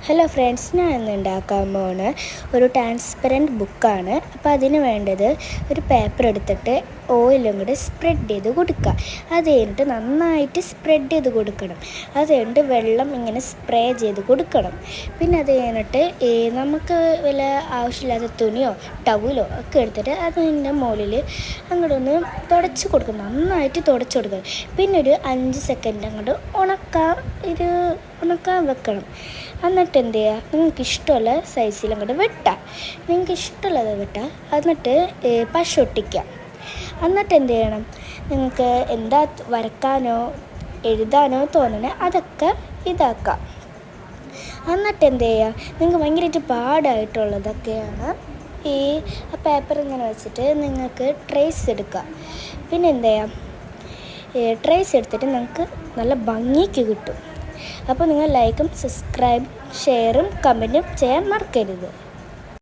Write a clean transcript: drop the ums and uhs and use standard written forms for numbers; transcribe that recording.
Hello friends, ഞാൻ ഇന്ന് ഉണ്ടാക്കാൻ പോകുന്ന ഒരു ട്രാൻസ്പെറൻറ്റ് ബുക്കാണ്. അപ്പോൾ അതിന് വേണ്ടത് ഒരു പേപ്പർ എടുത്തിട്ട് ഓയിലും കൂടി സ്പ്രെഡ് ചെയ്ത് കൊടുക്കുക. അത് കഴിഞ്ഞിട്ട് നന്നായിട്ട് സ്പ്രെഡ് ചെയ്ത് കൊടുക്കണം. അത് കഴിഞ്ഞിട്ട് വെള്ളം ഇങ്ങനെ സ്പ്രേ ചെയ്ത് കൊടുക്കണം. പിന്നെ അത് കഴിഞ്ഞിട്ട് നമുക്ക് വല്ല ആവശ്യമില്ലാത്ത തുണിയോ ടവലോ ഒക്കെ എടുത്തിട്ട് അതിൻ്റെ മുകളിൽ അങ്ങോട്ടൊന്ന് തുടച്ച് കൊടുക്കണം. നന്നായിട്ട് തുടച്ച് കൊടുക്കണം. പിന്നെ ഒരു 5 സെക്കൻഡ് അങ്ങോട്ട് ഉണക്കാൻ വെക്കണം. എന്നിട്ട് എന്ത് ചെയ്യുക, നിങ്ങൾക്ക് ഇഷ്ടമുള്ള സൈസിൽ അങ്ങോട്ട് വെട്ടാം. നിങ്ങൾക്ക് ഇഷ്ടമുള്ളത് വെട്ടാം. എന്നിട്ട് പശ ഒട്ടിക്കുക. എന്നിട്ട് എന്ത് ചെയ്യണം, നിങ്ങൾക്ക് എന്താ വരക്കാനോ എഴുതാനോ തോന്നണേ അതൊക്കെ ഇതാക്കാം. എന്നിട്ട് എന്ത് ചെയ്യുക, നിങ്ങൾക്ക് ഭയങ്കരമായിട്ട് പാടായിട്ടുള്ളതൊക്കെയാണ് ഈ പേപ്പർ ഇങ്ങനെ വെച്ചിട്ട് നിങ്ങൾക്ക് ട്രേസ് എടുക്കുക. പിന്നെ എന്ത് ചെയ്യാം, ട്രേസ് എടുത്തിട്ട് നിങ്ങൾക്ക് നല്ല ഭംഗിക്ക് കിട്ടും. അപ്പോൾ നിങ്ങൾ ലൈക്കും സബ്സ്ക്രൈബും ഷെയറും കമൻറ്റും ചെയ്യാൻ മറക്കരുത്.